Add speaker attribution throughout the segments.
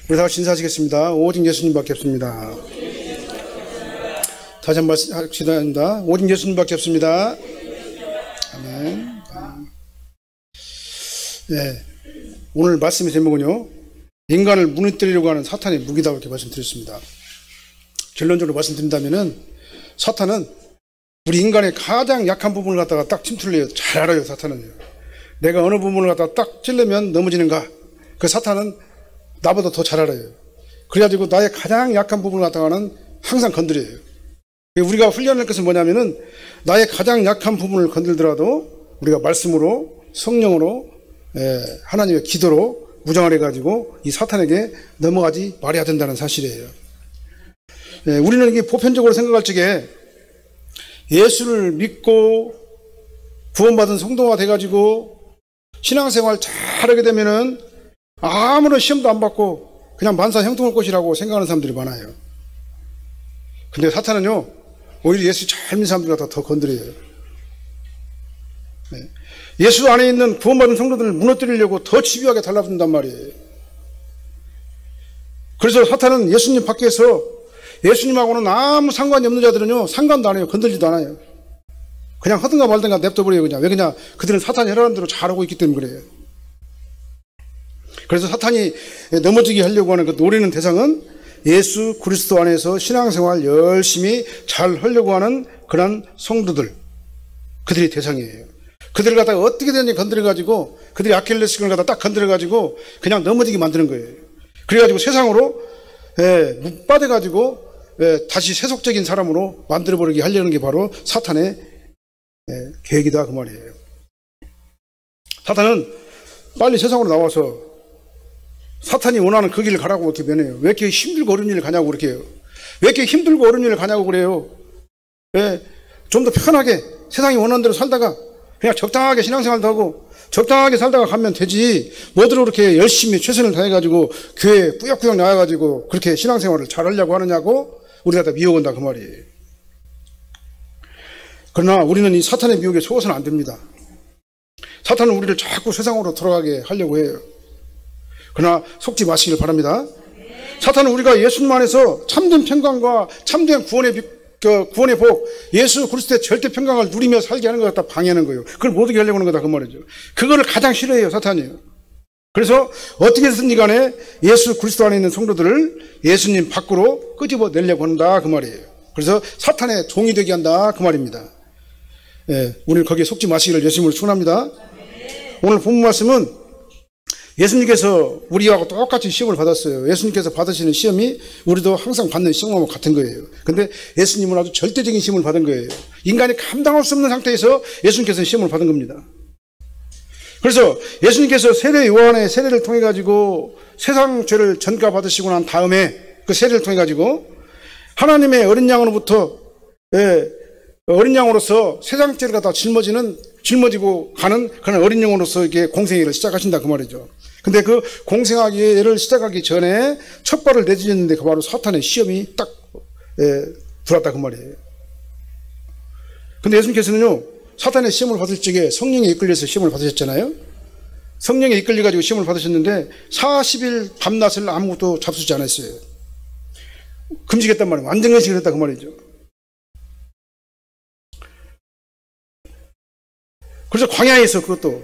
Speaker 1: 우리 다 같이 인사하시겠습니다. 오직 예수님밖에 없습니다. 다시 한번 합시다. 오직 예수님밖에 없습니다. 아멘. 네. 오늘 말씀의 제목은요, 인간을 무너뜨리려고 하는 사탄의 무기다, 이렇게 말씀드렸습니다. 결론적으로 말씀드린다면은, 사탄은 우리 인간의 가장 약한 부분을 갖다가 딱 침투를 해요. 잘 알아요, 사탄은요. 내가 어느 부분을 갖다가 딱 찔르면 넘어지는가. 그 사탄은 나보다 더 잘 알아요. 그래가지고 나의 가장 약한 부분을 갖다가는 항상 건드려요. 우리가 훈련할 것은 뭐냐면은, 나의 가장 약한 부분을 건들더라도 우리가 말씀으로, 성령으로, 하나님의 기도로 무장을 해가지고 이 사탄에게 넘어가지 말아야 된다는 사실이에요. 우리는 이게 보편적으로 생각할 적에 예수를 믿고 구원받은 성도가 돼가지고 신앙생활 잘하게 되면은 아무런 시험도 안 받고 그냥 만사 형통할 것이라고 생각하는 사람들이 많아요. 근데 사탄은요, 오히려 예수 잘 믿는 사람들보다 더 건드려요. 예수 안에 있는 구원받은 성도들을 무너뜨리려고 더 집요하게 달라붙는단 말이에요. 그래서 사탄은 예수님 밖에서 예수님하고는 아무 상관이 없는 자들은요, 상관도 안 해요. 건들지도 않아요. 그냥 하든가 말든가 냅둬버려요. 그냥. 왜 그냥 그들은 사탄이 하라는 대로 잘하고 있기 때문에 그래요. 그래서 사탄이 넘어지게 하려고 하는 그 노리는 대상은 예수 그리스도 안에서 신앙생활 열심히 잘 하려고 하는 그런 성도들, 그들이 대상이에요. 그들을 갖다가 어떻게 되는지 건드려가지고, 그들이 아킬레스건을 갖다 딱 건드려가지고 그냥 넘어지게 만드는 거예요. 그래가지고 세상으로 못 받아가지고 다시 세속적인 사람으로 만들어버리게 하려는 게 바로 사탄의 계획이다, 그 말이에요. 사탄은 빨리 세상으로 나와서 사탄이 원하는 그 길을 가라고 이렇게 변해요. 왜 이렇게 힘들고 어려운 일을 가냐고 그렇게 해요. 왜 이렇게 힘들고 어려운 일을 가냐고 그래요. 좀 더 편하게 세상이 원하는 대로 살다가 그냥 적당하게 신앙생활도 하고 적당하게 살다가 가면 되지, 뭐들로 그렇게 열심히 최선을 다해가지고 교회에 꾸역꾸역 나와가지고 그렇게 신앙생활을 잘 하려고 하느냐고 우리가 다 미혹한다, 그 말이에요. 그러나 우리는 이 사탄의 미혹에 속아서는 안 됩니다. 사탄은 우리를 자꾸 세상으로 돌아가게 하려고 해요. 그러나 속지 마시길 바랍니다. 사탄은 우리가 예수님 안에서 참된 평강과 참된 구원의 복, 예수 그리스도의 절대 평강을 누리며 살게 하는 것 갖다 방해하는 거예요. 그걸 못 오게 하려고 하는 거다, 그 말이죠. 그거를 가장 싫어해요, 사탄이요. 그래서 어떻게 해서든지 간에 예수 그리스도 안에 있는 성도들을 예수님 밖으로 끄집어 내려고 한다, 그 말이에요. 그래서 사탄의 종이 되게 한다, 그 말입니다. 우리는 거기에 속지 마시기를 예수님을 축원합니다. 오늘 본문 말씀은 예수님께서 우리하고 똑같이 시험을 받았어요. 예수님께서 받으시는 시험이 우리도 항상 받는 시험하고 같은 거예요. 근데 예수님은 아주 절대적인 시험을 받은 거예요. 인간이 감당할 수 없는 상태에서 예수님께서는 시험을 받은 겁니다. 그래서 예수님께서 세례 요한의 세례를 통해 가지고 세상 죄를 전가 받으시고 난 다음에 그 세례를 통해 가지고 하나님의 어린 양으로부터 어린 양으로서 세상 죄를 갖다 짊어지고 가는 그런 어린 양으로서 이렇게 공생애를 시작하신다, 그 말이죠. 근데 그 공생애를 시작하기 전에 첫 발을 내딛었는데 그 바로 사탄의 시험이 딱 들어왔다, 그 말이에요. 근데 예수님께서는요, 사탄의 시험을 받을 적에 성령에 이끌려서 시험을 받으셨잖아요. 성령에 이끌려가지고 시험을 받으셨는데 40일 밤낮을 아무것도 잡수지 않았어요. 금식했단 말이에요. 완전 금식을 했다, 그 말이죠. 그래서 광야에서 그것도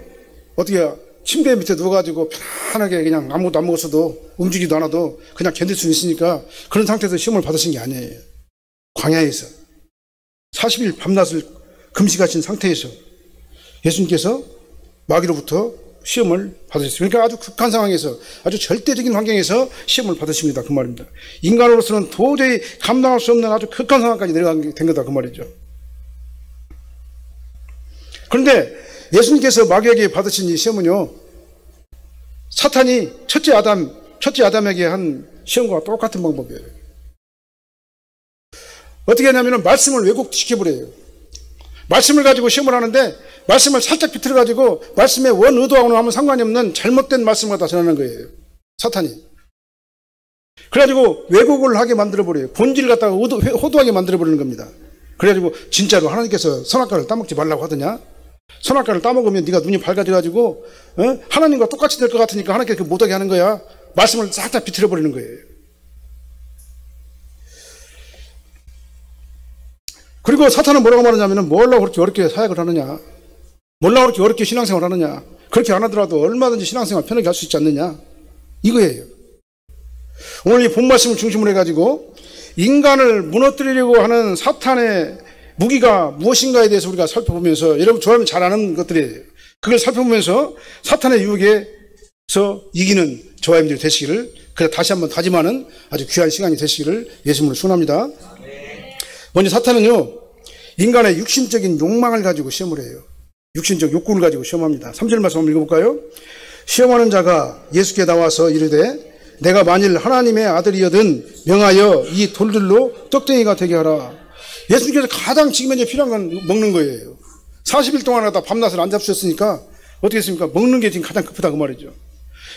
Speaker 1: 어떻게 침대 밑에 누워가지고 편안하게 그냥 아무것도 안 먹었어도 움직이지도 않아도 그냥 견딜 수 있으니까 그런 상태에서 시험을 받으신 게 아니에요. 광야에서 40일 밤낮을 금식하신 상태에서 예수님께서 마귀로부터 시험을 받으셨어요. 그러니까 아주 극한 상황에서, 아주 절대적인 환경에서 시험을 받으십니다, 그 말입니다. 인간으로서는 도저히 감당할 수 없는 아주 극한 상황까지 내려가게 된 거다, 그 말이죠. 그런데 예수님께서 마귀에게 받으신 이 시험은요, 사탄이 첫째 아담에게 한 시험과 똑같은 방법이에요. 어떻게 하냐면 말씀을 왜곡시켜버려요. 말씀을 가지고 시험을 하는데 말씀을 살짝 비틀어가지고 말씀의 원 의도하고는 아무 상관이 없는 잘못된 말씀을 갖다 전하는 거예요, 사탄이. 그래가지고 왜곡을 하게 만들어버려요. 본질을 갖다가 호도하게 만들어버리는 겁니다. 그래가지고 진짜로 하나님께서 선악과를 따먹지 말라고 하더냐? 선악과를 따먹으면 네가 눈이 밝아져가지고 하나님과 똑같이 될 것 같으니까 하나님께서 못하게 하는 거야. 말씀을 싹 다 비틀어 버리는 거예요. 그리고 사탄은 뭐라고 말하냐면은 뭐라고 그렇게 어렵게 사역을 하느냐, 뭐라고 그렇게 어렵게 신앙생활을 하느냐, 그렇게 안 하더라도 얼마든지 신앙생활 편하게 할 수 있지 않느냐, 이거예요. 오늘 이 본 말씀을 중심으로 해가지고 인간을 무너뜨리려고 하는 사탄의 무기가 무엇인가에 대해서 우리가 살펴보면서, 여러분 좋아하면 잘 아는 것들이에요. 그걸 살펴보면서 사탄의 유혹에서 이기는 저와 여러분들이 되시기를, 그래서 다시 한번 다짐하는 아주 귀한 시간이 되시기를 예수님으로 축원합니다. 먼저 사탄은요, 인간의 육신적인 욕망을 가지고 시험을 해요. 육신적 욕구를 가지고 시험합니다. 3절 말씀 한번 읽어볼까요? 시험하는 자가 예수께 나와서 이르되 내가 만일 하나님의 아들이여든 명하여 이 돌들로 떡덩이가 되게 하라. 예수님께서 가장 지금 현재 필요한 건 먹는 거예요. 40일 동안 하다 밤낮을 안 잡수셨으니까 어떻게 했습니까? 먹는 게 지금 가장 급하다 그 말이죠.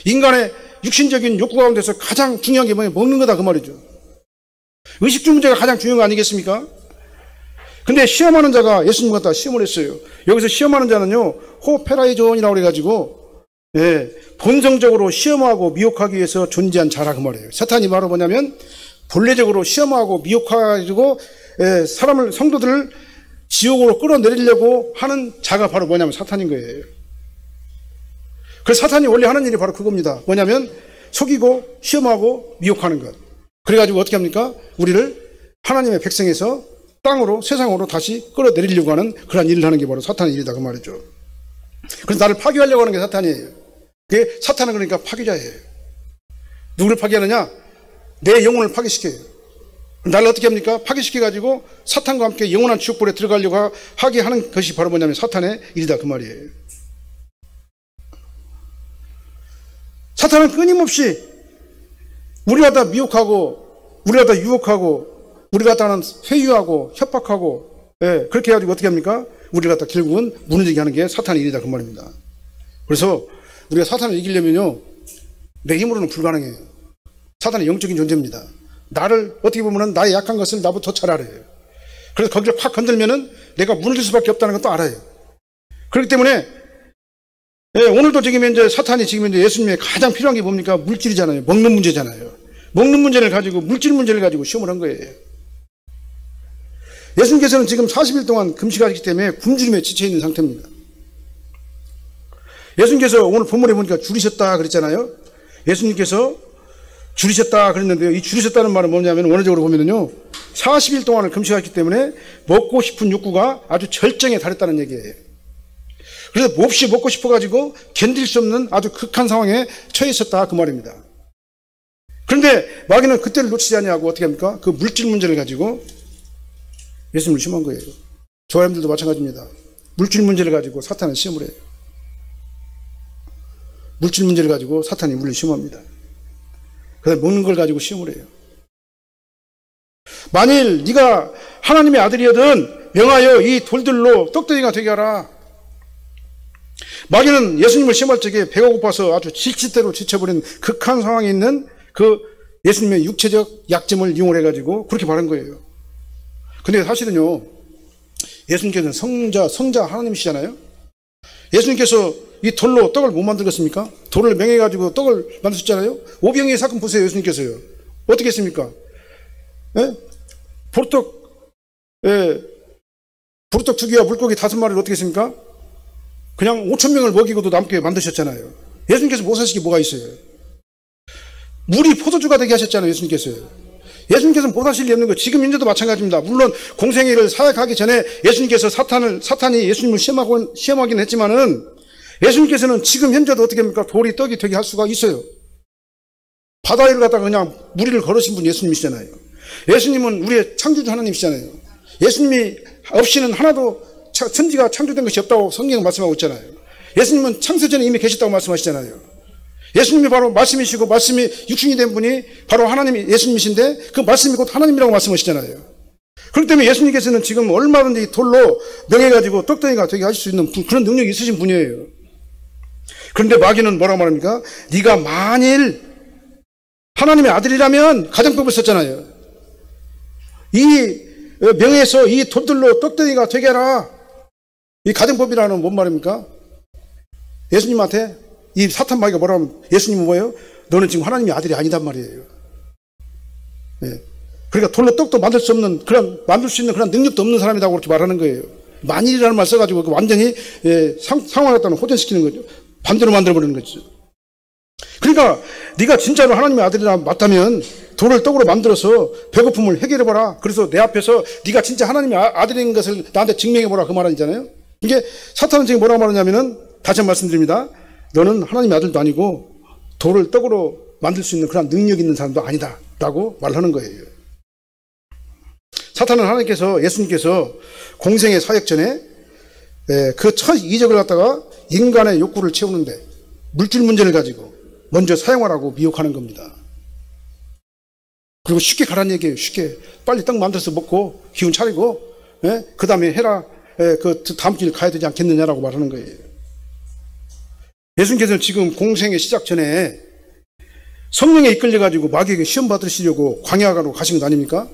Speaker 1: 인간의 육신적인 욕구 가운데서 가장 중요한 게 뭐냐? 먹는 거다 그 말이죠. 의식주 문제가 가장 중요한 거 아니겠습니까? 근데 시험하는 자가 예수님 갖다 시험을 했어요. 여기서 시험하는 자는요, 호페라이존이라고 그래가지고, 예, 본성적으로 시험하고 미혹하기 위해서 존재한 자라 그 말이에요. 사탄이 바로 뭐냐면 본래적으로 시험하고 미혹하고 사람을, 성도들을 지옥으로 끌어내리려고 하는 자가 바로 뭐냐면 사탄인 거예요. 그래서 사탄이 원래 하는 일이 바로 그겁니다. 뭐냐면 속이고 시험하고 미혹하는 것. 그래가지고 어떻게 합니까? 우리를 하나님의 백성에서 땅으로, 세상으로 다시 끌어내리려고 하는 그런 일을 하는 게 바로 사탄의 일이다 그 말이죠. 그래서 나를 파괴하려고 하는 게 사탄이에요. 그게 사탄은 그러니까 파괴자예요. 누구를 파괴하느냐? 내 영혼을 파괴시켜요. 나를 어떻게 합니까? 파괴시켜가지고 사탄과 함께 영원한 지옥불에 들어가려고 하게 하는 것이 바로 뭐냐면 사탄의 일이다 그 말이에요. 사탄은 끊임없이 우리 갖다 미혹하고, 우리 갖다 유혹하고, 우리 갖다는 회유하고 협박하고, 예, 그렇게 해가지고 어떻게 합니까? 우리 갖다 결국은 무너지게 하는 게 사탄의 일이다 그 말입니다. 그래서 우리가 사탄을 이기려면요, 내 힘으로는 불가능해요. 사탄은 영적인 존재입니다. 나를 어떻게 보면은 나의 약한 것을 나부터 잘 알아요. 그래서 거기를 팍 건들면은 내가 무너질 수밖에 없다는 것도 알아요. 그렇기 때문에 예, 오늘도 지금 현재 사탄이 지금 현재 예수님의 가장 필요한 게 뭡니까? 물질이잖아요. 먹는 문제잖아요. 먹는 문제를 가지고, 물질 문제를 가지고 시험을 한 거예요. 예수님께서는 지금 40일 동안 금식하시기 때문에 굶주림에 지쳐 있는 상태입니다. 예수님께서 오늘 본문에 보니까 줄이셨다 그랬잖아요. 예수님께서 줄이셨다 그랬는데요. 이 줄이셨다는 말은 뭐냐면 원어적으로 보면은요, 40일 동안을 금식하셨기 때문에 먹고 싶은 욕구가 아주 절정에 달했다는 얘기예요. 그래서 몹시 먹고 싶어가지고 견딜 수 없는 아주 극한 상황에 처해 있었다 그 말입니다. 그런데 마귀는 그때를 놓치지 아니하고 어떻게 합니까? 그 물질 문제를 가지고 예수님을 시험한 거예요. 저와 여러분들도 마찬가지입니다. 물질 문제를 가지고 사탄은 시험을 해요. 물질 문제를 가지고 사탄이 우리를 시험합니다. 그래서 먹는 걸 가지고 시험을 해요. 만일 네가 하나님의 아들이여든 명하여 이 돌들로 떡덩이가 되게 하라. 마귀는 예수님을 시험할 적에 배가 고파서 아주 질치대로 지쳐버린 극한 상황에 있는 그 예수님의 육체적 약점을 이용해가지고 그렇게 말한 거예요. 근데 사실은요, 예수님께서는 성자 하나님이시잖아요. 예수님께서 이 돌로 떡을 못 만들겠습니까? 돌을 맹해가지고 떡을 만드셨잖아요. 오병이의 사건 보세요. 예수님께서요. 어떻게 했습니까? 예? 보르떡 2개와 물고기 5마리를 어떻게 했습니까? 그냥 5,000명을 먹이고도 남게 만드셨잖아요. 예수님께서 못 하시기 뭐가 있어요? 물이 포도주가 되게 하셨잖아요. 예수님께서요. 예수님께서는 못 하실 리 없는 거예요. 지금 현재도 마찬가지입니다. 물론 공생애를 사역하기 전에 예수님께서 사탄이 예수님을 시험하긴 했지만은 예수님께서는 지금 현재도 어떻게 합니까? 돌이 떡이 되게 할 수가 있어요. 바다 위를 갖다가 그냥 무리를 걸으신 분 예수님이시잖아요. 예수님은 우리의 창조주 하나님이시잖아요. 예수님이 없이는 하나도 천지가 창조된 것이 없다고 성경은 말씀하고 있잖아요. 예수님은 창세전에 이미 계셨다고 말씀하시잖아요. 예수님이 바로 말씀이시고 말씀이 육신이 된 분이 바로 하나님이 예수님이신데 그 말씀이 곧 하나님이라고 말씀하시잖아요. 그렇기 때문에 예수님께서는 지금 얼마든지 돌로 명해가지고 떡덩이가 되게 하실 수 있는 그런 능력이 있으신 분이에요. 그런데 마귀는 뭐라고 말합니까? 네가 만일 하나님의 아들이라면 가정법을 썼잖아요. 이 명예에서 이 돌들로 떡덩이가 되게 하라. 이 가정법이라는 뭔 말입니까? 예수님한테 이 사탄 마귀가 뭐라고 하면 예수님은 뭐예요? 너는 지금 하나님의 아들이 아니단 말이에요. 예. 그러니까 돌로 떡도 만들 수 있는 그런 능력도 없는 사람이라고 그렇게 말하는 거예요. 만일이라는 말 써가지고 완전히 상황을 갖다는 호전시키는 거죠. 반대로 만들어버리는 거죠. 그러니까 네가 진짜로 하나님의 아들이라 맞다면 돌을 떡으로 만들어서 배고픔을 해결해봐라. 그래서 내 앞에서 네가 진짜 하나님의 아들인 것을 나한테 증명해보라. 그 말 아니잖아요. 이게 사탄은 지금 뭐라고 말하냐면은 다시 한번 말씀드립니다. 너는 하나님의 아들도 아니고 돌을 떡으로 만들 수 있는 그런 능력 있는 사람도 아니다 라고 말하는 거예요. 사탄은 하나님께서, 예수님께서 공생의 사역 전에 그 첫 이적을 갖다가 인간의 욕구를 채우는데 물질 문제를 가지고 먼저 사용하라고 미혹하는 겁니다. 그리고 쉽게 가라는 얘기예요. 쉽게 빨리 떡 만들어서 먹고 기운 차리고 그 다음에 해라. 그 다음 길 가야 되지 않겠느냐라고 말하는 거예요. 예수님께서는 지금 공생의 시작 전에 성령에 이끌려가지고 마귀에게 시험 받으시려고 광야가로 가신 것 아닙니까?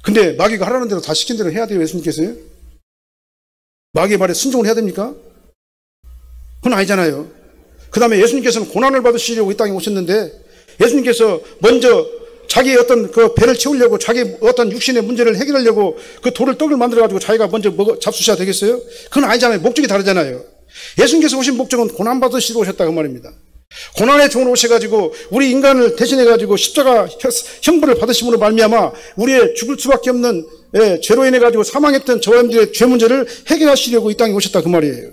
Speaker 1: 근데 마귀가 하라는 대로 다 시킨 대로 해야 돼요. 예수님께서요. 마귀의 말에 순종을 해야 됩니까? 그건 아니잖아요. 그 다음에 예수님께서는 고난을 받으시려고 이 땅에 오셨는데 예수님께서 먼저 자기의 어떤 그 배를 채우려고 자기 어떤 육신의 문제를 해결하려고 그 돌을 떡을 만들어가지고 자기가 먼저 잡수셔야 되겠어요? 그건 아니잖아요. 목적이 다르잖아요. 예수님께서 오신 목적은 고난 받으시러 오셨다 그 말입니다. 고난의 종으로 오셔가지고 우리 인간을 대신해가지고 십자가 형벌을 받으심으로 말미암아 우리의 죽을 수밖에 없는 죄로 인해가지고 사망했던 저희들의 죄 문제를 해결하시려고 이 땅에 오셨다 그 말이에요.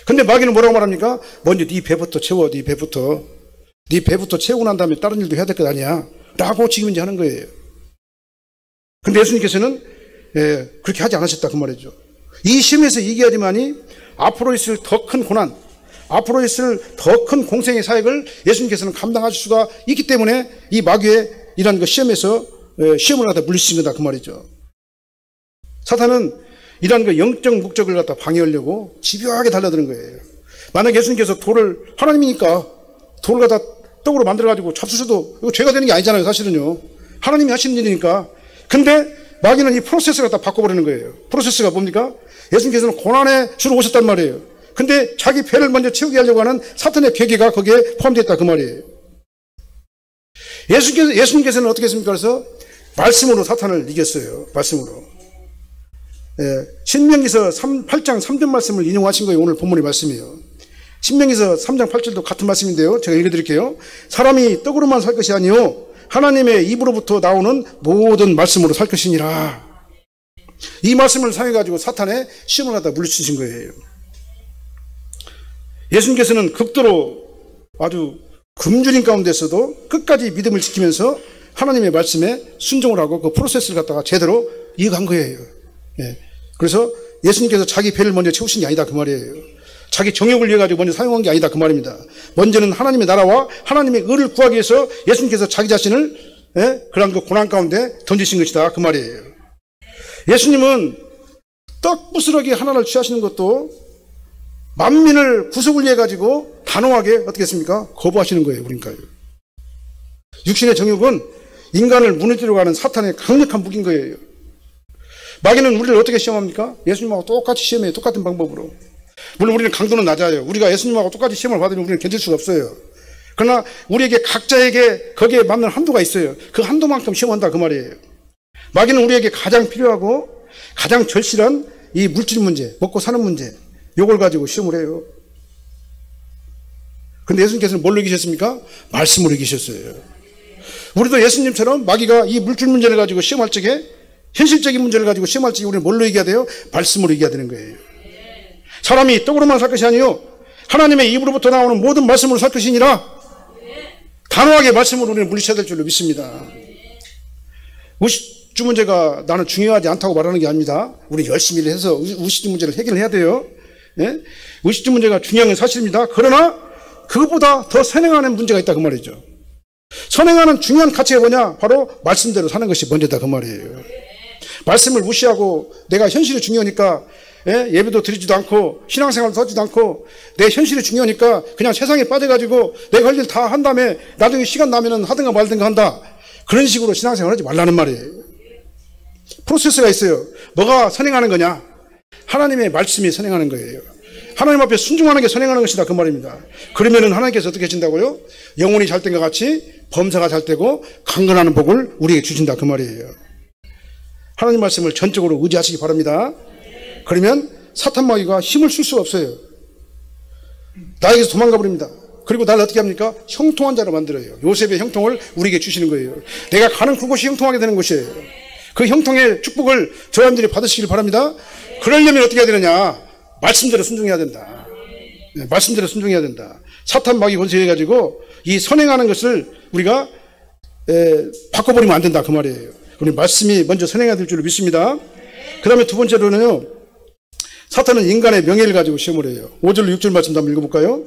Speaker 1: 근데 마귀는 뭐라고 말합니까? 먼저 네 배부터 채워. 네 배부터 채우고 난 다음에 다른 일도 해야 될 것 아니야 라고 지금 이제 하는 거예요. 근데 예수님께서는 그렇게 하지 않으셨다 그 말이죠. 이 시험에서 이겨야지만이 앞으로 있을 더 큰 고난, 앞으로 있을 더 큰 공생의 사역을 예수님께서는 감당하실 수가 있기 때문에 이 마귀의 이런 그 시험에서 시험을 갖다 물리치신 거다 그 말이죠. 사탄은 이런 그 영적 목적을 갖다 방해하려고 집요하게 달려드는 거예요. 만약 예수님께서 돌을 하나님이니까 돌을 갖다 떡으로 만들어가지고 잡수셔도 이거 죄가 되는 게 아니잖아요. 사실은요. 하나님이 하시는 일이니까. 근데 마귀는 이 프로세스를 갖다 바꿔버리는 거예요. 프로세스가 뭡니까? 예수님께서는 고난의 주로 오셨단 말이에요. 근데 자기 배를 먼저 채우게 하려고 하는 사탄의 계계가 거기에 포함되어 있다 그 말이에요. 예수님께서는 어떻게 했습니까? 그래서 말씀으로 사탄을 이겼어요. 말씀으로. 신명기서 8장 3절 말씀을 인용하신 거예요. 오늘 본문의 말씀이에요. 신명기서 3장 8절도 같은 말씀인데요. 제가 읽어드릴게요. 사람이 떡으로만 살 것이 아니요 하나님의 입으로부터 나오는 모든 말씀으로 살 것이니라. 이 말씀을 사용해가지고 사탄의 시험을 갖다 물리치신 거예요. 예수님께서는 극도로 아주 굶주린 가운데서도 끝까지 믿음을 지키면서 하나님의 말씀에 순종을 하고 그 프로세스를 갖다가 제대로 이어간 거예요. 그래서 예수님께서 자기 배를 먼저 채우신 게 아니다 그 말이에요. 자기 정욕을 위해 가지고 먼저 사용한 게 아니다 그 말입니다. 먼저는 하나님의 나라와 하나님의 의를 구하기 위해서 예수님께서 자기 자신을 그런 그 고난 가운데 던지신 것이다 그 말이에요. 예수님은 떡 부스러기 하나를 취하시는 것도 만민을 구속을 위해 가지고 단호하게 어떻게 했습니까? 거부하시는 거예요. 그러니까요. 육신의 정욕은 인간을 무너뜨리려고 하는 사탄의 강력한 무기인 거예요. 마귀는 우리를 어떻게 시험합니까? 예수님하고 똑같이 시험해요. 똑같은 방법으로. 물론 우리는 강도는 낮아요. 우리가 예수님하고 똑같이 시험을 받으면 우리는 견딜 수가 없어요. 그러나 우리에게 각자에게 거기에 맞는 한도가 있어요. 그 한도만큼 시험한다 그 말이에요. 마귀는 우리에게 가장 필요하고 가장 절실한 이 물질 문제, 먹고 사는 문제, 요걸 가지고 시험을 해요. 근데 예수님께서는 뭘로 이기셨습니까? 말씀으로 이기셨어요. 우리도 예수님처럼 마귀가 이 물질 문제를 가지고 시험할 적에 현실적인 문제를 가지고 시험할 적에 우리는 뭘로 이겨야 돼요? 말씀으로 이겨야 되는 거예요. 사람이 떡으로만 살 것이 아니요 하나님의 입으로부터 나오는 모든 말씀으로 살 것이니라. 단호하게 말씀으로 우리는 물리쳐야 될 줄로 믿습니다. 의식주 문제가 나는 중요하지 않다고 말하는 게 아닙니다. 우리 열심히 해서 의식주 문제를 해결해야 돼요. 의식주 문제가 중요한 건 사실입니다. 그러나 그것보다 더 선행하는 문제가 있다 그 말이죠. 선행하는 중요한 가치가 뭐냐? 바로 말씀대로 사는 것이 먼저다 그 말이에요. 말씀을 무시하고 내가 현실이 중요하니까 예배도 드리지도 않고 신앙생활도 하지도 않고 내 현실이 중요하니까 그냥 세상에 빠져가지고 내가 할 일 다 한 다음에 나중에 시간 나면은 하든가 말든가 한다. 그런 식으로 신앙생활 하지 말라는 말이에요. 프로세스가 있어요. 뭐가 선행하는 거냐? 하나님의 말씀이 선행하는 거예요. 하나님 앞에 순종하는 게 선행하는 것이다 그 말입니다. 그러면은 하나님께서 어떻게 하신다고요? 영혼이 잘 된 것 같이 범사가 잘 되고 강건하는 복을 우리에게 주신다 그 말이에요. 하나님 말씀을 전적으로 의지하시기 바랍니다. 그러면 사탄 마귀가 힘을 쓸 수가 없어요. 나에게서 도망가 버립니다. 그리고 나를 어떻게 합니까? 형통한 자로 만들어요. 요셉의 형통을 우리에게 주시는 거예요. 내가 가는 그곳이 형통하게 되는 곳이에요. 그 형통의 축복을 저 사람들이 받으시길 바랍니다. 그러려면 어떻게 해야 되느냐? 말씀대로 순종해야 된다. 네, 말씀대로 순종해야 된다. 사탄 마귀 권세해가지고 이 선행하는 것을 우리가 바꿔버리면 안 된다 그 말이에요. 우리 말씀이 먼저 선행해야 될 줄로 믿습니다. 그 다음에 두 번째로는요, 사탄은 인간의 명예를 가지고 시험을 해요. 5절로 6절 말씀 한번 읽어볼까요?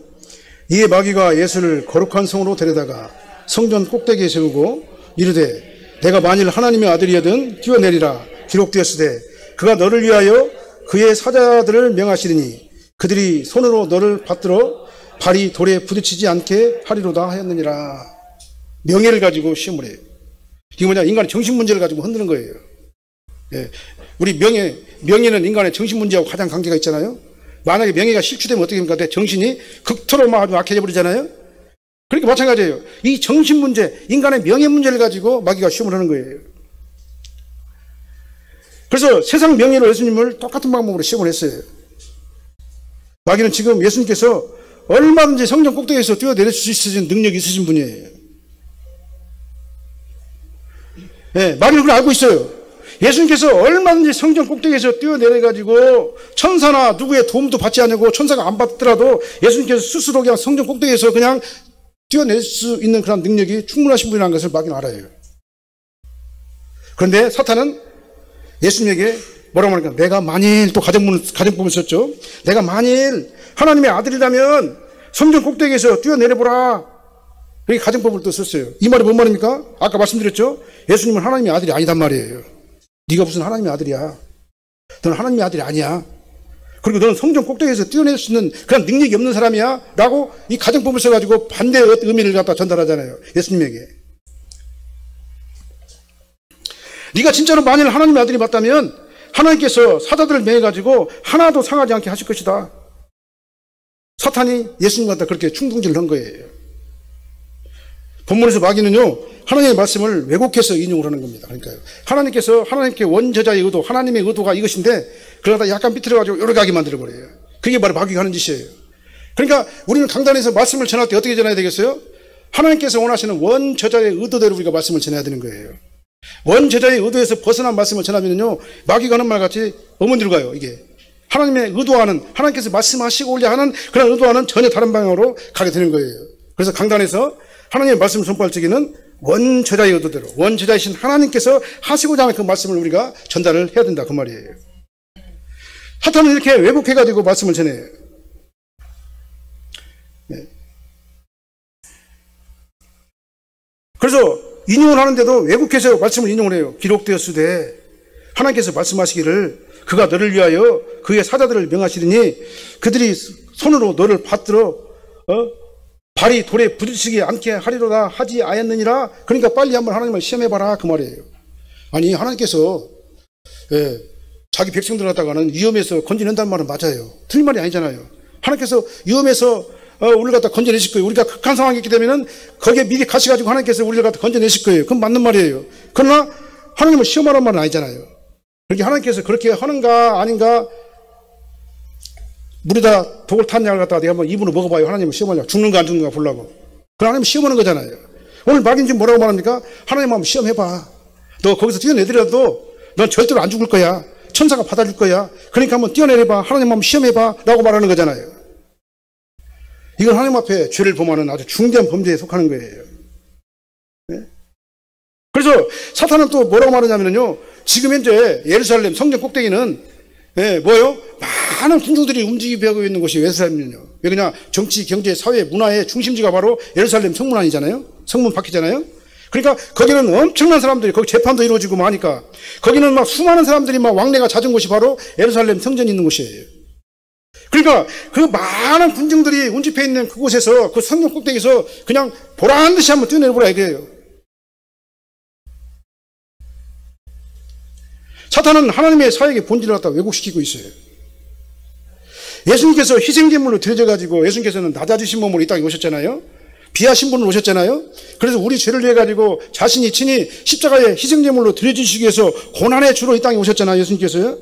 Speaker 1: 이에 마귀가 예수를 거룩한 성으로 데려다가 성전 꼭대기에 세우고 이르되 내가 만일 하나님의 아들이여든 뛰어내리라 기록되었으되 그가 너를 위하여 그의 사자들을 명하시리니 그들이 손으로 너를 받들어 발이 돌에 부딪히지 않게 하리로다 하였느니라. 명예를 가지고 시험을 해요. 이게 뭐냐? 인간의 정신 문제를 가지고 흔드는 거예요. 예. 우리 명예는 인간의 정신 문제하고 가장 관계가 있잖아요. 만약에 명예가 실추되면 어떻게 됩니까? 내 정신이 극토로 막 아주 악해져 버리잖아요. 그러니까 마찬가지예요. 이 정신 문제, 인간의 명예 문제를 가지고 마귀가 시험을 하는 거예요. 그래서 세상 명예로 예수님을 똑같은 방법으로 시험을 했어요. 마귀는 지금 예수님께서 얼마든지 성전 꼭대기에서 뛰어내릴 수 있으신 능력이 있으신 분이에요. 네, 마귀는 그걸 알고 있어요. 예수님께서 얼마든지 성전 꼭대기에서 뛰어내려가지고 천사나 누구의 도움도 받지 않고 천사가 안 받더라도 예수님께서 스스로 그냥 성전 꼭대기에서 그냥 뛰어낼 수 있는 그런 능력이 충분하신 분이라는 것을 마귀는 알아요. 그런데 사탄은 예수님에게 뭐라고 하니까 내가 만일 또 가정법을 썼죠. 내가 만일 하나님의 아들이라면 성전 꼭대기에서 뛰어내려보라. 이렇게 가정법을 또 썼어요. 이 말이 뭔 말입니까? 아까 말씀드렸죠. 예수님은 하나님의 아들이 아니단 말이에요. 네가 무슨 하나님의 아들이야. 너는 하나님의 아들이 아니야. 그리고 너는 성전 꼭대기에서 뛰어낼 수 있는 그런 능력이 없는 사람이야. 라고 이 가정법을 써가지고 반대의 의미를 갖다 전달하잖아요. 예수님에게. 네가 진짜로 만일 하나님의 아들이 맞다면 하나님께서 사자들을 매해가지고 하나도 상하지 않게 하실 것이다. 사탄이 예수님과 그렇게 충동질을 한 거예요. 본문에서 마귀는요, 하나님의 말씀을 왜곡해서 인용을 하는 겁니다. 그러니까요. 하나님께서 하나님께 원저자의 의도, 하나님의 의도가 이것인데, 그러다 약간 삐뚤어가지고 여러 가게 만들어버려요. 그게 바로 마귀가 하는 짓이에요. 그러니까 우리는 강단에서 말씀을 전할 때 어떻게 전해야 되겠어요? 하나님께서 원하시는 원저자의 의도대로 우리가 말씀을 전해야 되는 거예요. 원저자의 의도에서 벗어난 말씀을 전하면요, 마귀가 하는 말 같이 어머니로 가요, 이게. 하나님의 의도와는, 하나님께서 말씀하시고 올려 하는 그런 의도와는 전혀 다른 방향으로 가게 되는 거예요. 그래서 강단에서 하나님의 말씀을 선포할 적에는 원저자의 의도대로, 원저자이신 하나님께서 하시고자 하는 그 말씀을 우리가 전달을 해야 된다, 그 말이에요. 사탄은 이렇게 왜곡해가지고 말씀을 전해요. 네. 그래서 인용을 하는데도 왜곡해서 말씀을 인용을 해요. 기록되었으되 하나님께서 말씀하시기를 그가 너를 위하여 그의 사자들을 명하시리니 그들이 손으로 너를 받들어 발이 돌에 부딪히지 않게 하리로다 하지 아였느니라. 그러니까 빨리 한번 하나님을 시험해봐라 그 말이에요. 아니 하나님께서 자기 백성들 갖다가는 위험에서 건져낸다는 말은 맞아요. 틀린 말이 아니잖아요. 하나님께서 위험에서 우리를 갖다 건져내실 거예요. 우리가 극한 상황이 있기 때문에 거기에 미리 가셔가지고 하나님께서 우리를 갖다 건져내실 거예요. 그건 맞는 말이에요. 그러나 하나님을 시험하라는 말은 아니잖아요. 그러니까 하나님께서 그렇게 하는가 아닌가, 물에다 독을 탄 약을 갖다가 내가 한번 입으로 먹어봐요. 하나님을 시험하려고. 죽는가 안 죽는가 보려고. 그럼 하나님 시험하는 거잖아요. 오늘 마귀는 지금 뭐라고 말합니까? 하나님 한번 시험해봐. 너 거기서 뛰어내더라도 넌 절대로 안 죽을 거야. 천사가 받아줄 거야. 그러니까 한번 뛰어내려봐. 하나님 한번 시험해봐. 라고 말하는 거잖아요. 이건 하나님 앞에 죄를 범하는 아주 중대한 범죄에 속하는 거예요. 네? 그래서 사탄은 또 뭐라고 말하냐면요. 지금 현재 예루살렘 성전 꼭대기는 뭐요? 많은 군중들이 움직이고 있는 곳이 예루살렘이요. 왜 그냥 정치, 경제, 사회, 문화의 중심지가 바로 예루살렘 성문 아니잖아요? 성문 밖이잖아요? 그러니까 거기는 엄청난 사람들이, 거기 재판도 이루어지고 막 하니까 거기는 막 수많은 사람들이 막 왕래가 잦은 곳이 바로 예루살렘 성전이 있는 곳이에요. 그러니까 그 많은 군중들이 운집해 있는 그곳에서 그 성전 꼭대기에서 그냥 보란 듯이 한번 뛰어내려보라 이거예요. 사탄은 하나님의 사역의 본질을 갖다 왜곡시키고 있어요. 예수님께서 희생제물로 드려져가지고 예수님께서는 낮아지신 몸으로 이 땅에 오셨잖아요. 비하신 분으로 오셨잖아요. 그래서 우리 죄를 위해 가지고 자신이 친히 십자가에 희생제물로 드려주시기 위해서 고난의 주로 이 땅에 오셨잖아요. 예수님께서요.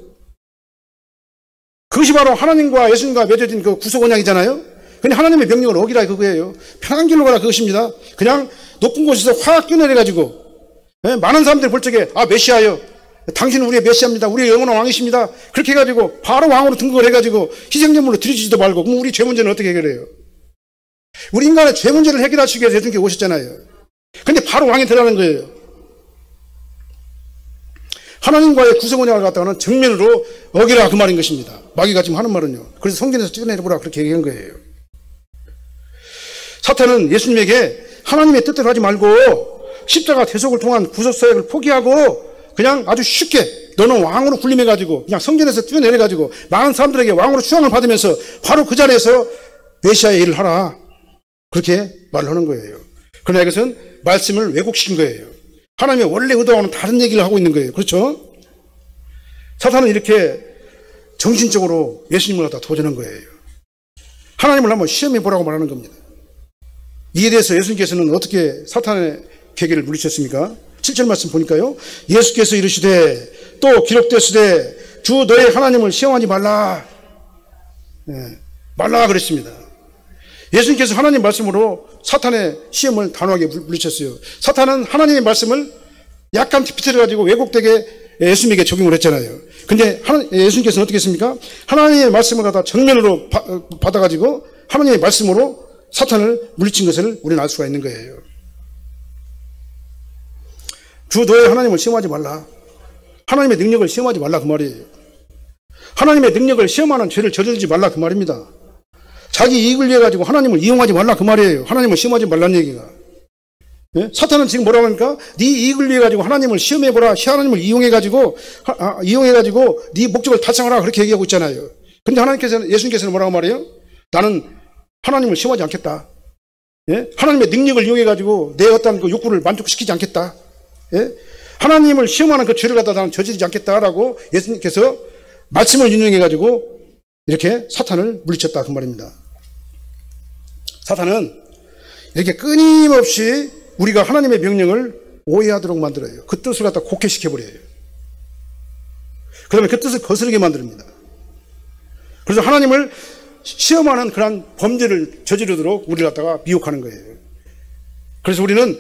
Speaker 1: 그것이 바로 하나님과 예수님과 맺어진 그 구속 언약이잖아요. 근데 하나님의 명령을 어기라 그거예요. 편한 길로 가라 그것입니다. 그냥 높은 곳에서 확 뛰어내려가지고 많은 사람들이 볼 적에 메시아요. 당신은 우리의 메시아입니다. 우리의 영원한 왕이십니다. 그렇게 해가지고 바로 왕으로 등극을 해가지고 희생제물로 드려주지도 말고 그럼 우리 죄 문제는 어떻게 해결해요? 우리 인간의 죄 문제를 해결하시기 위해서 예수님께 오셨잖아요. 근데 바로 왕이 되라는 거예요. 하나님과의 구속 언약을 갖다가는 정면으로 어기라 그 말인 것입니다. 마귀가 지금 하는 말은요. 그래서 성경에서 뛰어내려보라 그렇게 얘기한 거예요. 사탄은 예수님에게 하나님의 뜻대로 하지 말고 십자가 대속을 통한 구속사역을 포기하고 그냥 아주 쉽게 너는 왕으로 군림해가지고 그냥 성전에서 뛰어내려가지고 많은 사람들에게 왕으로 추앙을 받으면서 바로 그 자리에서 메시아의 일을 하라 그렇게 말을 하는 거예요. 그러나 이것은 말씀을 왜곡시킨 거예요. 하나님의 원래 의도와는 다른 얘기를 하고 있는 거예요. 그렇죠? 사탄은 이렇게 정신적으로 예수님을 갖다 도전한 거예요. 하나님을 한번 시험해 보라고 말하는 겁니다. 이에 대해서 예수님께서는 어떻게 사탄의 계계를 물리쳤습니까? 7절 말씀 보니까요. 예수께서 이르시되 또 기록되으되 주 너의 하나님을 시험하지 말라. 말라 그랬습니다. 예수님께서 하나님 말씀으로 사탄의 시험을 단호하게 물리쳤어요. 사탄은 하나님의 말씀을 약간 비틀어가지고 왜곡되게 예수님에게 적용을 했잖아요. 근데 예수님께서는 어떻게 했습니까? 하나님의 말씀을 갖다 정면으로 받아가지고 하나님의 말씀으로 사탄을 물리친 것을 우리는 알 수가 있는 거예요. 주 너의 하나님을 시험하지 말라. 하나님의 능력을 시험하지 말라 그 말이에요. 하나님의 능력을 시험하는 죄를 저지르지 말라 그 말입니다. 자기 이익을 위해 가지고 하나님을 이용하지 말라 그 말이에요. 하나님을 시험하지 말라는 얘기가. 예? 사탄은 지금 뭐라고 하니까 네 이익을 위해 가지고 하나님을 시험해보라. 하나님을 이용해 가지고 네 목적을 달성하라 그렇게 얘기하고 있잖아요. 근데 예수님께서는 뭐라고 말해요? 나는 하나님을 시험하지 않겠다. 예? 하나님의 능력을 이용해 가지고 내 어떤 그 욕구를 만족시키지 않겠다. 예? 하나님을 시험하는 그 죄를 갖다 나는 저지르지 않겠다라고 예수님께서 말씀을 인용해 가지고 이렇게 사탄을 물리쳤다 그 말입니다. 사탄은 이렇게 끊임없이 우리가 하나님의 명령을 오해하도록 만들어요. 그 뜻을 갖다 곡해시켜버려요. 그러면 그 뜻을 거스르게 만듭니다. 그래서 하나님을 시험하는 그런 범죄를 저지르도록 우리를 갖다가 미혹하는 거예요. 그래서 우리는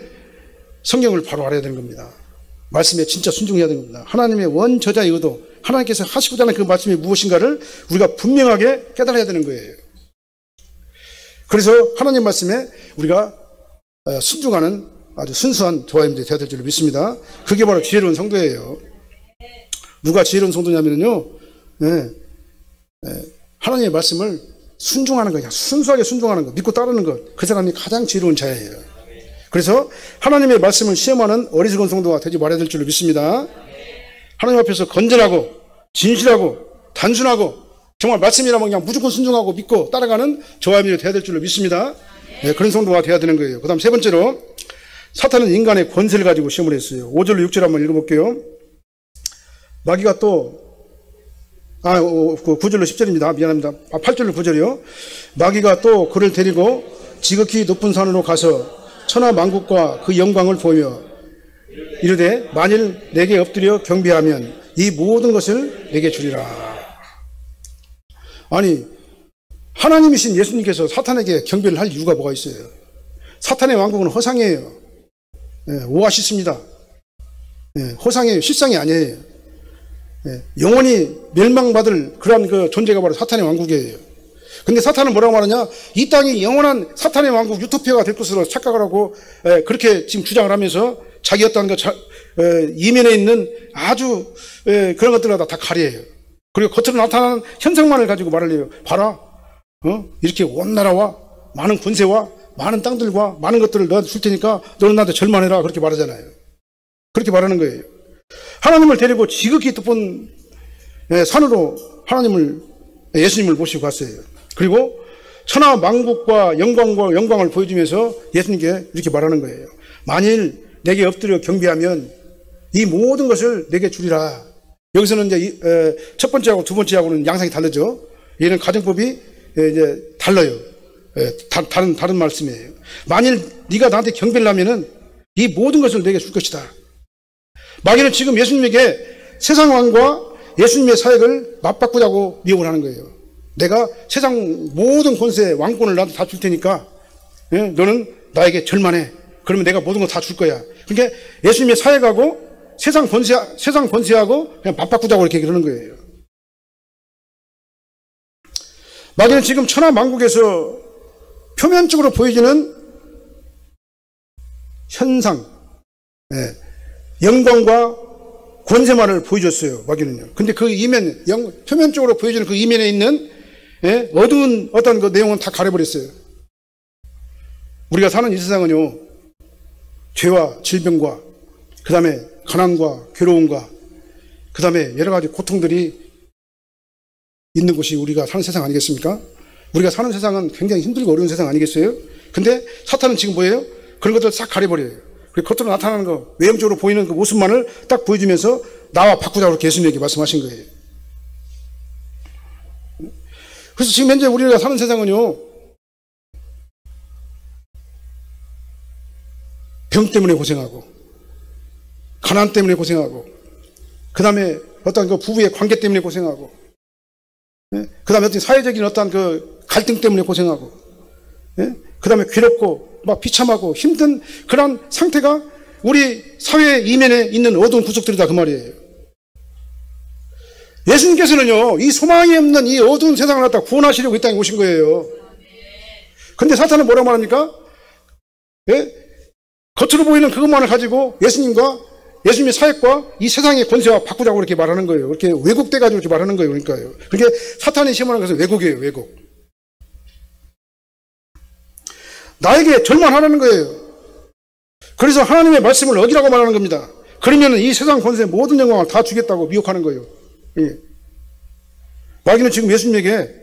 Speaker 1: 성경을 바로 알아야 되는 겁니다. 말씀에 진짜 순종해야 되는 겁니다. 하나님의 원저자의 의도, 하나님께서 하시고자 하는 그 말씀이 무엇인가를 우리가 분명하게 깨달아야 되는 거예요. 그래서 하나님 말씀에 우리가 순종하는 아주 순수한 조화임들이 되어야 될 줄 믿습니다. 그게 바로 지혜로운 성도예요. 누가 지혜로운 성도냐면요, 하나님의 말씀을 순종하는 거예요. 순수하게 순종하는 거, 믿고 따르는 것. 그 사람이 가장 지혜로운 자예요. 그래서 하나님의 말씀을 시험하는 어리석은 성도가 되지 말아야 될 줄 믿습니다. 하나님 앞에서 건전하고 진실하고 단순하고 정말 말씀이라면 그냥 무조건 순종하고 믿고 따라가는 저하임이 되어야 될 줄 믿습니다. 네, 그런 성도가 되어야 되는 거예요. 그 다음 세 번째로 사탄은 인간의 권세를 가지고 시험을 했어요. 5절로 6절 한번 읽어볼게요. 마귀가 또 9절로 10절입니다. 미안합니다. 8절로 9절이요. 마귀가 또 그를 데리고 지극히 높은 산으로 가서 천하 만국과 그 영광을 보며 이르되 만일 내게 엎드려 경배하면 이 모든 것을 내게 주리라. 아니, 하나님이신 예수님께서 사탄에게 경배를 할 이유가 뭐가 있어요? 사탄의 왕국은 허상이에요. 오아시스입니다. 허상이에요. 실상이 아니에요. 영원히 멸망받을 그런 그 존재가 바로 사탄의 왕국이에요. 근데 사탄은 뭐라고 말하냐? 이 땅이 영원한 사탄의 왕국 유토피아가 될 것으로 착각을 하고 그렇게 지금 주장을 하면서 자기 어떤 그 이면에 있는 아주 그런 것들을 다 가려요. 그리고 겉으로 나타나는 현상만을 가지고 말을 해요. 봐라, 이렇게 온 나라와 많은 권세와 많은 땅들과 많은 것들을 너한테 줄 테니까 너는 나한테 절만해라 그렇게 말하잖아요. 그렇게 말하는 거예요. 하나님을 데리고 지극히 높은 산으로 예수님을 모시고 갔어요. 그리고 천하 만국과 영광을 보여주면서 예수님께 이렇게 말하는 거예요. 만일 내게 엎드려 경배하면 이 모든 것을 내게 주리라. 여기서는 이제 첫 번째하고 두 번째하고는 양상이 다르죠. 얘는 가정법이 이제 달라요. 다른 말씀이에요. 만일 네가 나한테 경배를 하면은 이 모든 것을 내게 줄 것이다. 마귀는 지금 예수님에게 세상 왕과 예수님의 사역을 맞바꾸자고 미혹을 하는 거예요. 내가 세상 모든 권세, 왕권을 나한테 다 줄 테니까 너는 나에게 절만해. 그러면 내가 모든 거 다 줄 거야. 그러니까 예수님의 사역하고 세상 권세하고 그냥 맞바꾸자고 이렇게 그러는 거예요. 마귀는 지금 천하 만국에서 표면적으로 보여지는 현상, 영광과 권세만을 보여줬어요. 마귀는요. 근데 그 이면, 표면적으로 보여지는 그 이면에 있는 어두운 어떤 그 내용은 다 가려버렸어요. 우리가 사는 이 세상은요, 죄와 질병과, 그 다음에 가난과 괴로움과, 그 다음에 여러 가지 고통들이 있는 곳이 우리가 사는 세상 아니겠습니까? 우리가 사는 세상은 굉장히 힘들고 어려운 세상 아니겠어요? 근데 사탄은 지금 뭐예요? 그런 것들을 싹 가려버려요. 겉으로 나타나는 거, 외형적으로 보이는 그 모습만을 딱 보여주면서 나와 바꾸자고 예수님에게 말씀하신 거예요. 그래서 지금 현재 우리가 사는 세상은요, 병 때문에 고생하고, 가난 때문에 고생하고, 그 다음에 어떤 그 부부의 관계 때문에 고생하고, 그 다음에 어떤 사회적인 어떤 그 갈등 때문에 고생하고, 그 다음에 괴롭고, 막 비참하고 힘든 그런 상태가 우리 사회 이면에 있는 어두운 구석들이다 그 말이에요. 예수님께서는요, 이 소망이 없는 이 어두운 세상을 갖다 구원하시려고 이 땅에 오신 거예요. 근데 사탄은 뭐라고 말합니까? 겉으로 보이는 그것만을 가지고 예수님의 사역과 이 세상의 권세와 바꾸자고 이렇게 말하는 거예요. 이렇게 왜곡돼가지고 이렇게 말하는 거예요. 그러니까요. 그게 사탄이 시험하는 것은 왜곡이에요. 왜곡. 나에게 절만하라는 거예요. 그래서 하나님의 말씀을 어기라고 말하는 겁니다. 그러면 이 세상 권세 모든 영광을 다 주겠다고 미혹하는 거예요. 마귀는 지금 예수님에게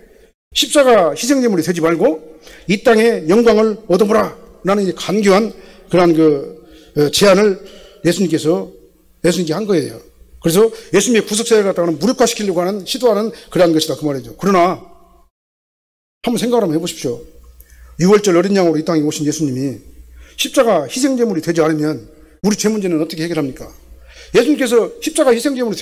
Speaker 1: 십자가 희생제물이 되지 말고 이 땅의 영광을 얻어보라 라는 간교한 그런 그 제안을 예수님께 한 거예요. 그래서 예수님의 구속사역을 갖다가는 무력화시키려고 하는 시도하는 그러한 것이다 그 말이죠. 그러나 한번 생각을 한번 해보십시오. 6월절 어린 양으로 이 땅에 오신 예수님이 십자가 희생제물이 되지 않으면 우리 죄 문제는 어떻게 해결합니까? 예수님께서 십자가 희생제물이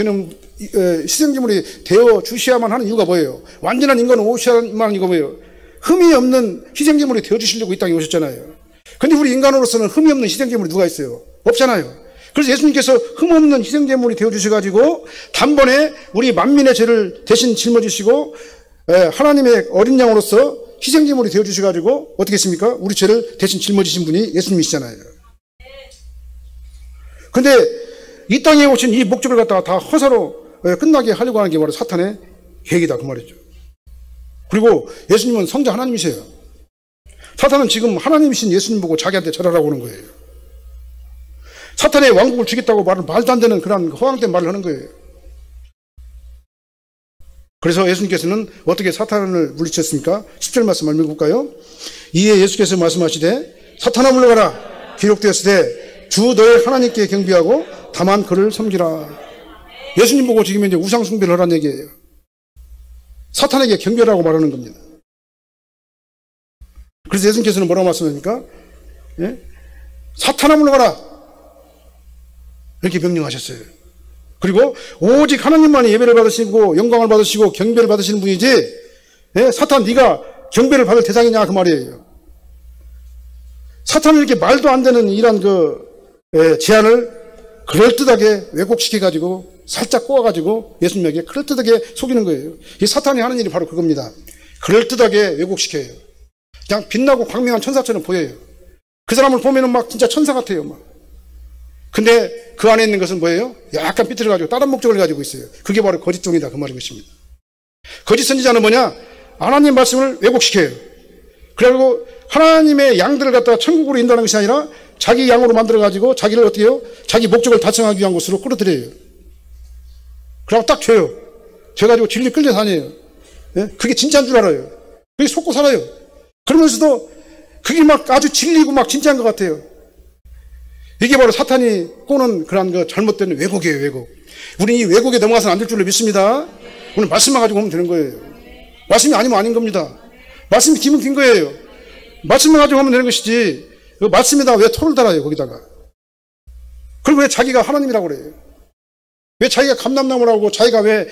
Speaker 1: 되어 주셔야만 하는 이유가 뭐예요? 완전한 인간은 오셔야만 하는 이유가 뭐예요? 흠이 없는 희생제물이 되어 주시려고 이 땅에 오셨잖아요. 근데 우리 인간으로서는 흠이 없는 희생제물이 누가 있어요? 없잖아요. 그래서 예수님께서 흠 없는 희생제물이 되어 주셔가지고 단번에 우리 만민의 죄를 대신 짊어지시고 하나님의 어린 양으로서 희생제물이 되어 주셔가지고 어떻게 했습니까? 우리 죄를 대신 짊어지신 분이 예수님이시잖아요. 근데 이 땅에 오신 이 목적을 갖다가 다 허사로 끝나게 하려고 하는 게 바로 사탄의 계획이다 그 말이죠. 그리고 예수님은 성자 하나님이세요. 사탄은 지금 하나님이신 예수님 보고 자기한테 절하라고 하는 거예요. 사탄의 왕국을 주겠다고 말도 안 되는 그런 허황된 말을 하는 거예요. 그래서 예수님께서는 어떻게 사탄을 물리쳤습니까? 10절 말씀 읽어볼까요? 이에 예수께서 말씀하시되 사탄아 물러가라. 기록되었으되 주 너의 하나님께 경배하고 다만 그를 섬기라. 예수님 보고 지금 이제 우상 숭배를 하라는 얘기예요. 사탄에게 경배라고 말하는 겁니다. 그래서 예수님께서는 뭐라고 말씀하십니까? 사탄아 물러가라. 이렇게 명령하셨어요. 그리고 오직 하나님만이 예배를 받으시고 영광을 받으시고 경배를 받으시는 분이지 사탄 네가 경배를 받을 대상이냐 그 말이에요. 사탄은 이렇게 말도 안 되는 이런 제안을 그럴듯하게 왜곡시켜가지고 살짝 꼬아가지고 예수님에게 그럴듯하게 속이는 거예요. 이 사탄이 하는 일이 바로 그겁니다. 그럴듯하게 왜곡시켜요. 그냥 빛나고 광명한 천사처럼 보여요. 그 사람을 보면은 막 진짜 천사 같아요. 막. 근데 그 안에 있는 것은 뭐예요? 약간 삐뚤어가지고 다른 목적을 가지고 있어요. 그게 바로 거짓종이다 그 말인 것입니다. 거짓 선지자는 뭐냐? 하나님 말씀을 왜곡시켜요. 그리고 하나님의 양들을 갖다가 천국으로 인도하는 것이 아니라 자기 양으로 만들어가지고 자기를 어떻게 해요? 자기 목적을 달성하기 위한 곳으로 끌어들여요. 그러고 딱 줘요. 줘가지고 진리 끌려 다녀요. 그게 진짜인 줄 알아요. 그게 속고 살아요. 그러면서도 그게 막 아주 진리고 막 진짜인 것 같아요. 이게 바로 사탄이 꼬는 그런 그 잘못된 왜곡이에요, 왜곡. 우리는 이 왜곡에 넘어가서는 안 될 줄로 믿습니다. 오늘 말씀만 가지고 오면 되는 거예요. 말씀이 아니면 아닌 겁니다. 말씀이 기면 긴 거예요. 말씀만 가지고 하면 되는 것이지 그 말씀에다 왜 토를 달아요 거기다가. 그리고 왜 자기가 하나님이라고 그래요. 왜 자기가 감람나무라고 자기가 왜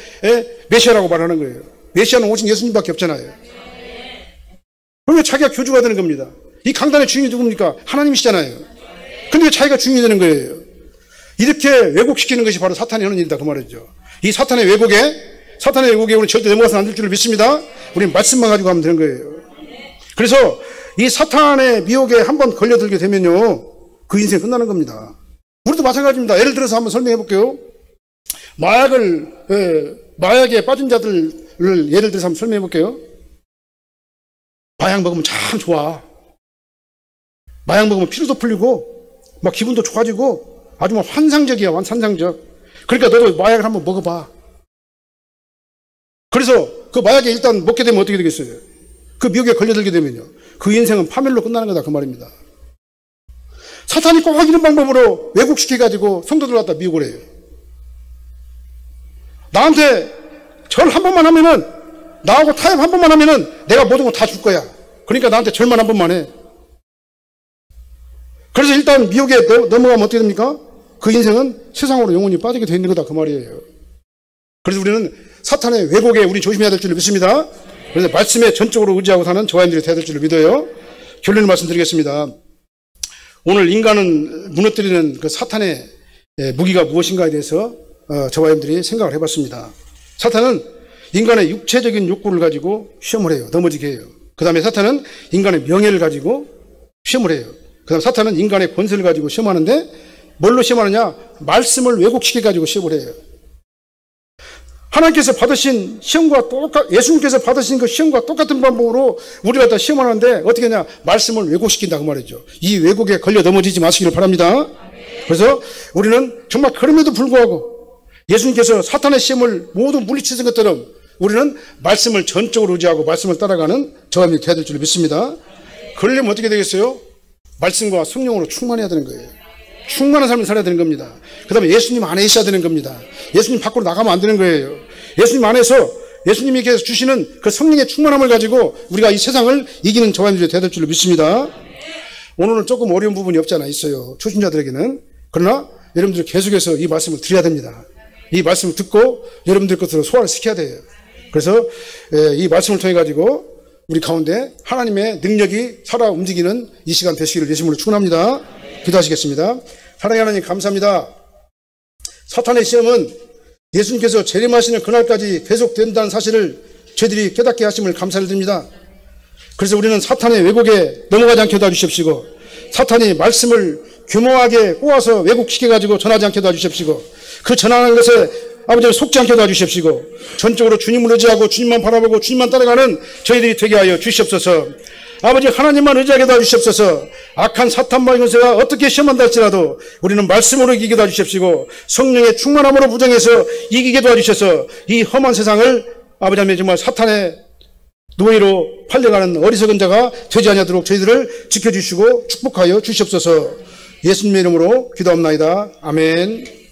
Speaker 1: 메시아라고 말하는 거예요. 메시아는 오직 예수님밖에 없잖아요. 그럼 왜 자기가 교주가 되는 겁니다. 이 강단의 주인이 누굽니까? 하나님이시잖아요. 근데 왜 자기가 주인이 되는 거예요. 이렇게 왜곡시키는 것이 바로 사탄이 하는 일이다 그 말이죠. 이 사탄의 왜곡에 우리는 절대 넘어가서는 안 될 줄을 믿습니다. 우리는 말씀만 가지고 하면 되는 거예요. 그래서 이 사탄의 미혹에 한번 걸려들게 되면요 그 인생 끝나는 겁니다. 우리도 마찬가지입니다. 예를 들어서 한번 설명해 볼게요. 마약에 빠진 자들을 예를 들어서 한번 설명해 볼게요. 마약 먹으면 참 좋아. 마약 먹으면 피로도 풀리고 막 기분도 좋아지고 아주 막 환상적이야. 환상적. 그러니까 너도 마약을 한번 먹어봐. 그래서 그 마약에 일단 먹게 되면 어떻게 되겠어요? 그 미혹에 걸려들게 되면요 그 인생은 파멸로 끝나는 거다 그 말입니다. 사탄이 꼭 이런 방법으로 왜곡시켜가지고 성도들 갖다 미혹을 해요. 나한테 절 한 번만 하면은, 나하고 타협 한 번만 하면은 내가 모든 거 다 줄 거야. 그러니까 나한테 절만 한 번만 해. 그래서 일단 미혹에 넘어가면 어떻게 됩니까? 그 인생은 세상으로 영원히 빠지게 돼 있는 거다 그 말이에요. 그래서 우리는 사탄의 왜곡에 우리 조심해야 될 줄 믿습니다. 그래서 말씀에 전적으로 의지하고 사는 저와 여러분들이 되어야 될 줄 믿어요. 결론을 말씀드리겠습니다. 오늘 인간은 무너뜨리는 그 사탄의 무기가 무엇인가에 대해서 저와 여러분들이 생각을 해봤습니다. 사탄은 인간의 육체적인 욕구를 가지고 시험을 해요. 넘어지게 해요. 그 다음에 사탄은 인간의 명예를 가지고 시험을 해요. 그 다음에 사탄은 인간의 권세를 가지고 시험하는데 뭘로 시험하느냐? 말씀을 왜곡시켜가지고 시험을 해요. 하나님께서 받으신 시험과 예수님께서 받으신 그 시험과 똑같은 방법으로 우리가 다 시험하는데 어떻게 하냐? 말씀을 왜곡시킨다 그 말이죠. 이 왜곡에 걸려 넘어지지 마시기를 바랍니다. 그래서 우리는 정말 그럼에도 불구하고 예수님께서 사탄의 시험을 모두 물리치신 것처럼 우리는 말씀을 전적으로 의지하고 말씀을 따라가는 저와 되어야 될 줄 믿습니다. 그러려면 어떻게 되겠어요? 말씀과 성령으로 충만해야 되는 거예요. 충만한 삶을 살아야 되는 겁니다. 그 다음에 예수님 안에 있어야 되는 겁니다. 예수님 밖으로 나가면 안 되는 거예요. 예수님 안에서 예수님께서 주시는 그 성령의 충만함을 가지고 우리가 이 세상을 이기는 저와 여러분들이 되어야 될 줄 믿습니다. 오늘은 조금 어려운 부분이 없지 않아 있어요. 초신자들에게는. 그러나 여러분들 계속해서 이 말씀을 드려야 됩니다. 이 말씀을 듣고 여러분들 것으로 소화를 시켜야 돼요. 그래서 이 말씀을 통해 가지고 우리 가운데 하나님의 능력이 살아 움직이는 이 시간 되시기를 예수님으로 축원합니다. 기도하시겠습니다. 사랑하는 하나님 감사합니다. 사탄의 시험은 예수님께서 재림하시는 그날까지 계속된다는 사실을 저희들이 깨닫게 하심을 감사를 드립니다. 그래서 우리는 사탄의 왜곡에 넘어가지 않게 도와주십시고 사탄이 말씀을 규모하게 꼬아서 왜곡시켜가지고 전하지 않게 도와주십시고 그 전하는 것에 아버지를 속지 않게 도와주십시고 전적으로 주님을 의지하고 주님만 바라보고 주님만 따라가는 저희들이 되게 하여 주시옵소서. 아버지 하나님만 의지하게 도와주시옵소서. 악한 사탄과의 권세가 어떻게 시험한다 할지라도 우리는 말씀으로 이기게 도와주십시고 성령의 충만함으로 부정해서 이기게 도와주셔서 이 험한 세상을 아버지 하나님 정말 사탄의 노예로 팔려가는 어리석은 자가 되지 아니하도록 저희들을 지켜주시고 축복하여 주시옵소서. 예수님의 이름으로 기도합나이다. 아멘.